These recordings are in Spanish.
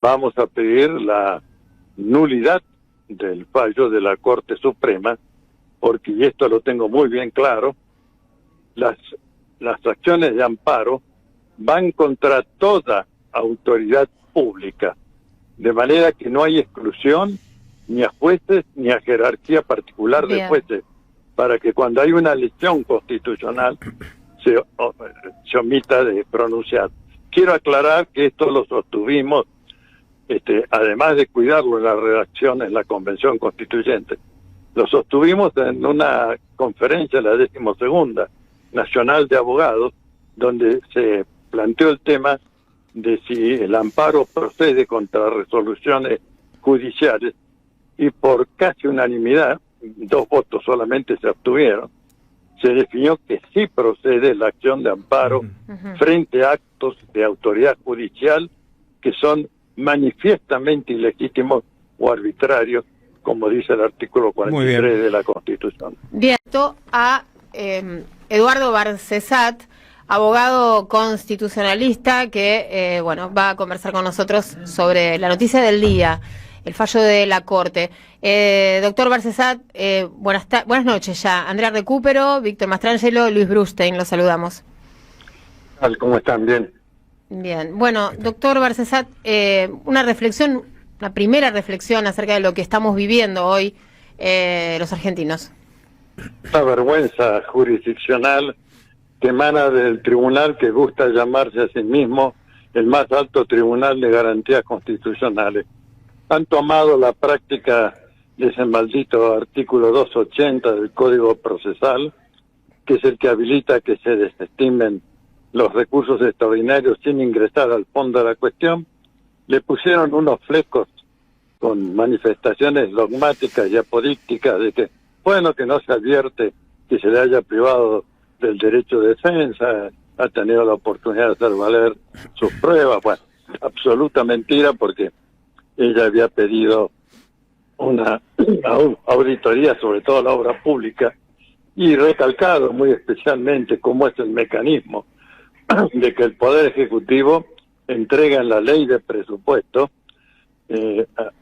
vamos a pedir la nulidad del fallo de la Corte Suprema, porque, y esto lo tengo muy bien claro, las acciones de amparo van contra toda autoridad pública, de manera que no hay exclusión ni a jueces ni a jerarquía particular de jueces, para que cuando hay una lesión constitucional se omita de pronunciar. Quiero aclarar que esto lo sostuvimos, además de cuidarlo en la redacción en la Convención Constituyente, lo sostuvimos en una conferencia, la 12ª Nacional de Abogados, donde se planteó el tema de si el amparo procede contra resoluciones judiciales, y por casi unanimidad, 2 votos solamente se abstuvieron, se definió que sí procede la acción de amparo frente a actos de autoridad judicial que son manifiestamente ilegítimos o arbitrarios, como dice el artículo 43 de la Constitución. Bien, a Eduardo Barcesat, abogado constitucionalista, que va a conversar con nosotros sobre la noticia del día, el fallo de la Corte. Doctor Barcesat, buenas noches ya. Andrea Recupero, Víctor Mastrangelo, Luis Brustein, los saludamos. ¿Cómo están? Bien. Bien. Bueno, doctor Barcesat, una primera reflexión acerca de lo que estamos viviendo hoy los argentinos. La vergüenza jurisdiccional que emana del tribunal que gusta llamarse a sí mismo el más alto tribunal de garantías constitucionales. Han tomado la práctica de ese maldito artículo 280 del Código Procesal, que es el que habilita que se desestimen los recursos extraordinarios sin ingresar al fondo de la cuestión. Le pusieron unos flecos con manifestaciones dogmáticas y apodícticas de que, que no se advierte que se le haya privado del derecho de defensa, ha tenido la oportunidad de hacer valer sus pruebas. Bueno, absoluta mentira, porque ella había pedido una auditoría sobre toda la obra pública y recalcado muy especialmente cómo es el mecanismo de que el Poder Ejecutivo entrega en la ley de presupuesto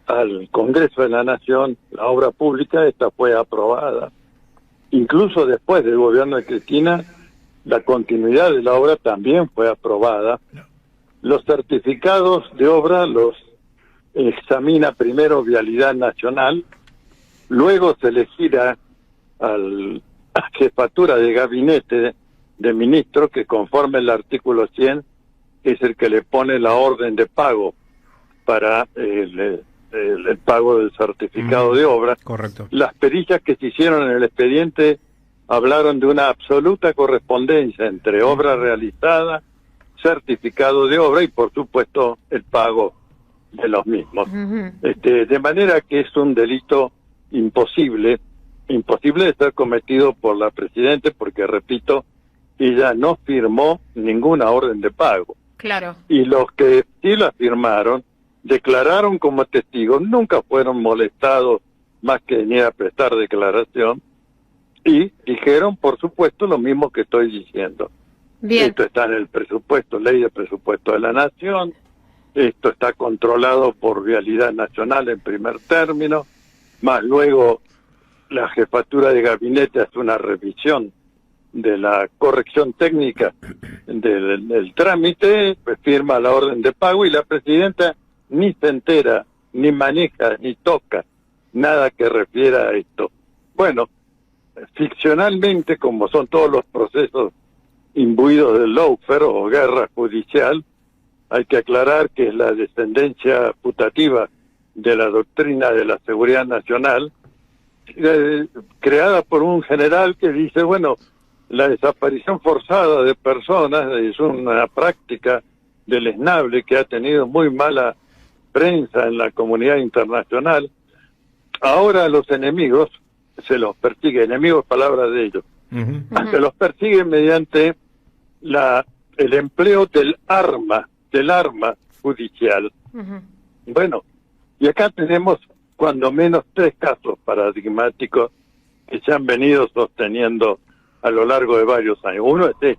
al Congreso de la Nación la obra pública. Esta fue aprobada. Incluso después del gobierno de Cristina, la continuidad de la obra también fue aprobada. Los certificados de obra los examina primero Vialidad Nacional, luego se le gira a la jefatura de gabinete de ministros, que conforme el artículo 100 es el que le pone la orden de pago para el pago del certificado de obra. Correcto. Las pericias que se hicieron en el expediente hablaron de una absoluta correspondencia entre obra realizada, certificado de obra y, por supuesto, el pago de los mismos. De manera que es un delito imposible de ser cometido por la Presidenta, porque, repito, ella no firmó ninguna orden de pago. Claro. Y los que sí la firmaron declararon como testigos, nunca fueron molestados más que venir a prestar declaración, y dijeron, por supuesto, lo mismo que estoy diciendo. Bien. Esto está en el presupuesto, ley de presupuesto de la Nación, esto está controlado por Vialidad Nacional en primer término, más luego la jefatura de gabinete hace una revisión de la corrección técnica del trámite, pues firma la orden de pago y la Presidenta ni se entera, ni maneja, ni toca nada que refiera a esto. Bueno, ficcionalmente, como son todos los procesos imbuidos del lawfare o guerra judicial, hay que aclarar que es la descendencia putativa de la doctrina de la seguridad nacional, creada por un general que dice, la desaparición forzada de personas es una práctica deleznable que ha tenido muy mala prensa en la comunidad internacional. Ahora los enemigos se los persigue, enemigos, palabras de ellos, se los persigue mediante el empleo del arma judicial. Bueno, y acá tenemos cuando menos 3 casos paradigmáticos que se han venido sosteniendo a lo largo de varios años. Uno es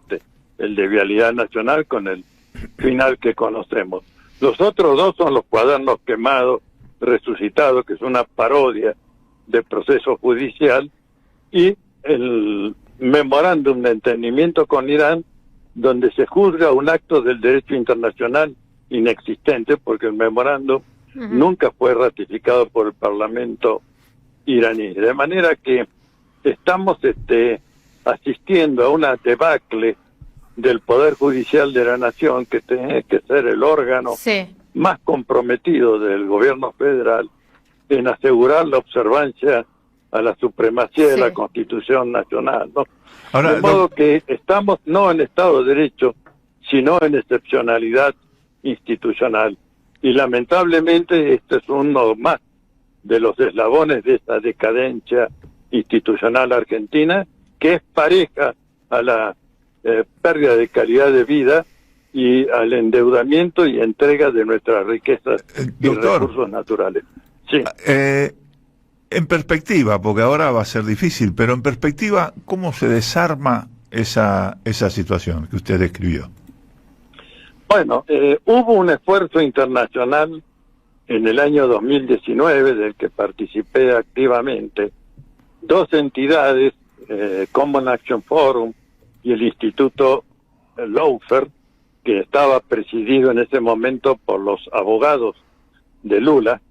el de Vialidad Nacional, con el final que conocemos. Los otros dos son los cuadernos quemados, resucitados, que es una parodia de proceso judicial, y el memorándum de entendimiento con Irán, donde se juzga un acto del derecho internacional inexistente, porque el memorándum nunca fue ratificado por el Parlamento iraní. De manera que estamos asistiendo a una debacle del Poder Judicial de la Nación, que tiene que ser el órgano más comprometido del gobierno federal en asegurar la observancia a la supremacía de la Constitución Nacional, ¿no? Ahora, de modo que estamos no en Estado de Derecho, sino en excepcionalidad institucional. Y lamentablemente este es uno más de los eslabones de esta decadencia institucional argentina, que es pareja a la pérdida de calidad de vida y al endeudamiento y entrega de nuestras riquezas y recursos naturales. Sí. En perspectiva, porque ahora va a ser difícil, pero en perspectiva, ¿cómo se desarma esa situación que usted describió? Bueno, hubo un esfuerzo internacional en el año 2019 del que participé activamente. Dos entidades, Common Action Forum y el Instituto Lawfare, que estaba presidido en ese momento por los abogados de Lula,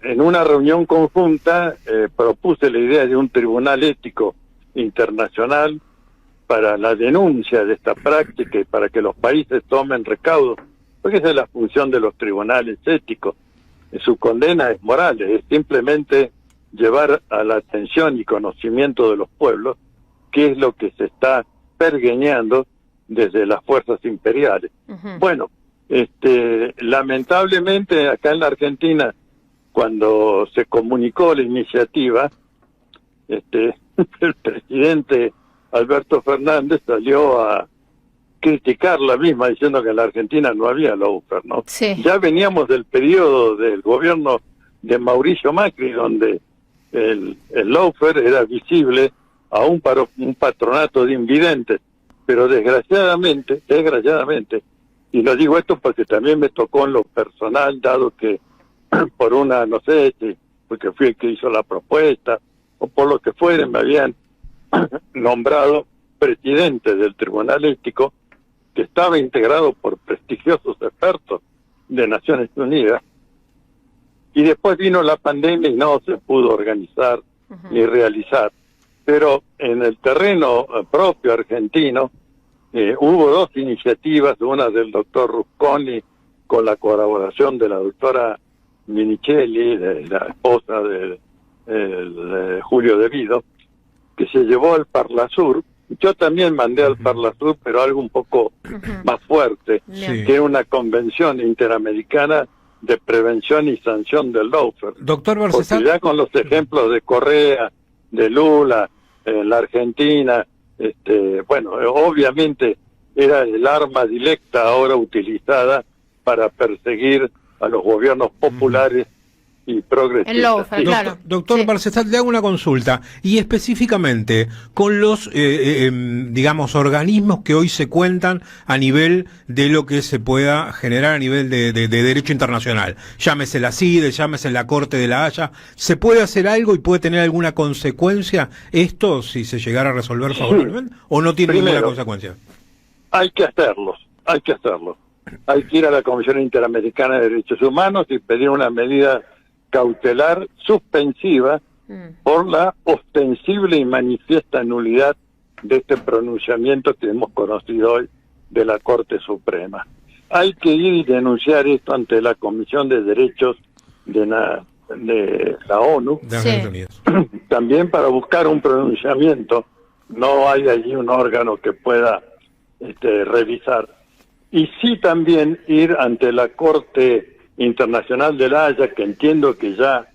en una reunión conjunta propuse la idea de un tribunal ético internacional para la denuncia de esta práctica y para que los países tomen recaudos, porque esa es la función de los tribunales éticos. Su condena es moral, es simplemente llevar a la atención y conocimiento de los pueblos qué es lo que se está pergeñando desde las fuerzas imperiales. Bueno, lamentablemente acá en la Argentina, cuando se comunicó la iniciativa, el presidente Alberto Fernández salió a criticar la misma, diciendo que en la Argentina no había lawfare, ¿no? Sí. Ya veníamos del periodo del gobierno de Mauricio Macri, donde el lawfare era visible a un patronato de invidentes, pero desgraciadamente, y lo digo esto porque también me tocó en lo personal, dado que por una, no sé, porque fui el que hizo la propuesta, o por lo que fuere, me habían nombrado presidente del Tribunal Ético, que estaba integrado por prestigiosos expertos de Naciones Unidas, y después vino la pandemia y no se pudo organizar ni realizar. Pero en el terreno propio argentino hubo dos iniciativas, una del doctor Rusconi con la colaboración de la doctora Minichelli, de la esposa de Julio De Vido, que se llevó al Parlasur. Yo también mandé al Parlasur, pero algo un poco más fuerte, que era una convención interamericana de prevención y sanción del lawfare. Doctor Barcesat, porque ya con los ejemplos de Correa, de Lula, la Argentina, obviamente era el arma directa ahora utilizada para perseguir a los gobiernos populares y progresistas. El lawfare, claro. Doctor Barcesat, le hago una consulta, y específicamente con los, digamos, organismos que hoy se cuentan a nivel de lo que se pueda generar a nivel de derecho internacional. Llámese la CIDE, llámese la Corte de la Haya. ¿Se puede hacer algo y puede tener alguna consecuencia esto si se llegara a resolver favorablemente? ¿O no tiene ninguna consecuencia? Hay que hacerlo. Hay que ir a la Comisión Interamericana de Derechos Humanos y pedir una medida cautelar suspensiva por la ostensible y manifiesta nulidad de este pronunciamiento que hemos conocido hoy de la Corte Suprema. Hay que ir y denunciar esto ante la Comisión de Derechos de la ONU, también para buscar un pronunciamiento. No hay allí un órgano que pueda revisar. Y sí también ir ante la Corte Internacional de la Haya, que entiendo que ya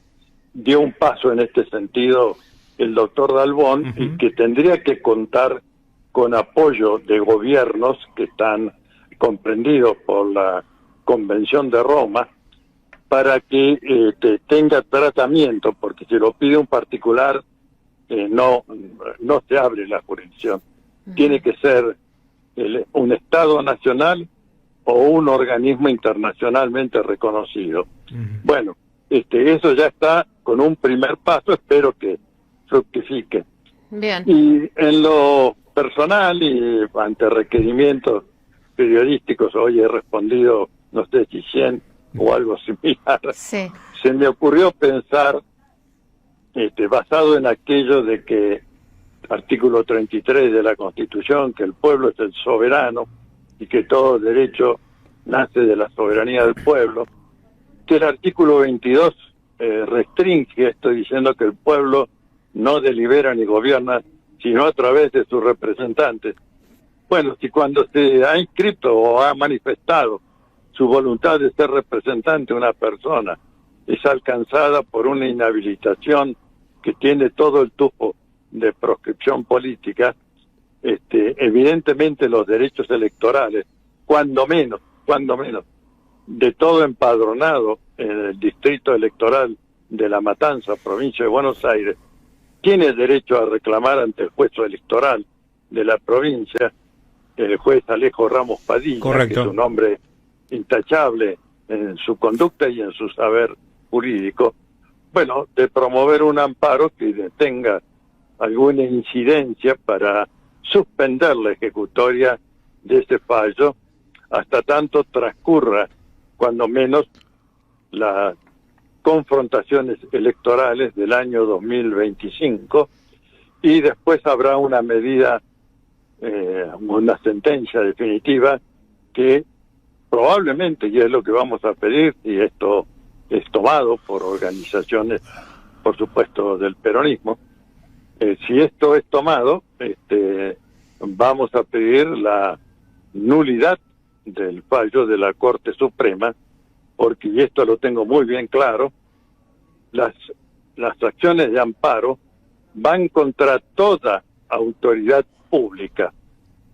dio un paso en este sentido el doctor Dalbón, y que tendría que contar con apoyo de gobiernos que están comprendidos por la Convención de Roma, para que tenga tratamiento, porque si lo pide un particular no se abre la jurisdicción. Tiene que ser un Estado nacional o un organismo internacionalmente reconocido. Bueno, eso ya está con un primer paso, espero que fructifique. Bien. Y en lo personal y ante requerimientos periodísticos, hoy he respondido, no sé si 100 o algo similar, Sí. se me ocurrió pensar, basado en aquello de que artículo 33 de la Constitución, que el pueblo es el soberano y que todo derecho nace de la soberanía del pueblo, que el artículo 22 restringe esto diciendo que el pueblo no delibera ni gobierna, sino a través de sus representantes. Bueno, si cuando se ha inscrito o ha manifestado su voluntad de ser representante de una persona es alcanzada por una inhabilitación que tiene todo el tufo de proscripción política, evidentemente los derechos electorales, cuando menos, de todo empadronado en el distrito electoral de La Matanza, provincia de Buenos Aires, tiene derecho a reclamar ante el juez electoral de la provincia, el juez Alejo Ramos Padilla, Correcto. que es un hombre intachable en su conducta y en su saber jurídico, bueno, de promover un amparo que tenga alguna incidencia para suspender la ejecutoria de ese fallo hasta tanto transcurra, cuando menos, las confrontaciones electorales del año 2025, y después habrá una medida, una sentencia definitiva que probablemente, y es lo que vamos a pedir, y esto es tomado por organizaciones, por supuesto, del peronismo, si esto es tomado, vamos a pedir la nulidad del fallo de la Corte Suprema, porque, y esto lo tengo muy bien claro, las acciones de amparo van contra toda autoridad pública,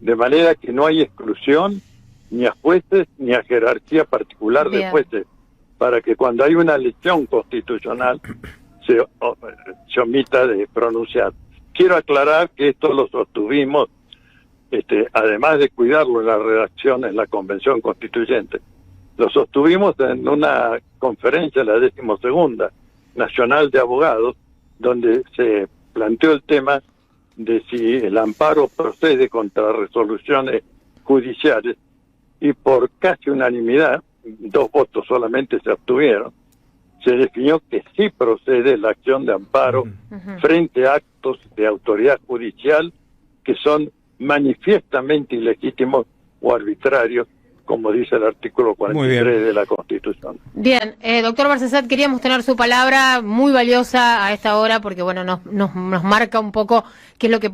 de manera que no hay exclusión ni a jueces ni a jerarquía particular de Bien. jueces, para que cuando hay una lesión constitucional se omita de pronunciar. Quiero aclarar que esto lo sostuvimos, además de cuidarlo en la redacción en la Convención Constituyente, lo sostuvimos en una conferencia, la 12ª Nacional de Abogados, donde se planteó el tema de si el amparo procede contra resoluciones judiciales, y por casi unanimidad, 2 votos solamente se abstuvieron, se definió que sí procede la acción de amparo frente a actos de autoridad judicial que son manifiestamente ilegítimos o arbitrarios, como dice el artículo 43 de la Constitución. Bien, doctor Barcesat, queríamos tener su palabra muy valiosa a esta hora porque, bueno, nos marca un poco qué es lo que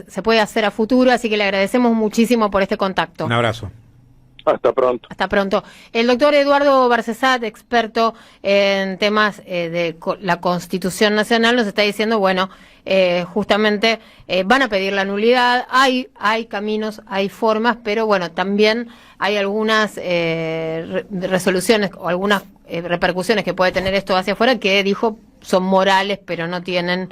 se puede hacer a futuro, así que le agradecemos muchísimo por este contacto. Un abrazo. Hasta pronto. Hasta pronto. El doctor Eduardo Barcesat, experto en temas de la Constitución Nacional, nos está diciendo, bueno, justamente van a pedir la nulidad, hay caminos, hay formas, pero bueno, también hay algunas resoluciones o algunas repercusiones que puede tener esto hacia afuera que dijo son morales, pero no tienen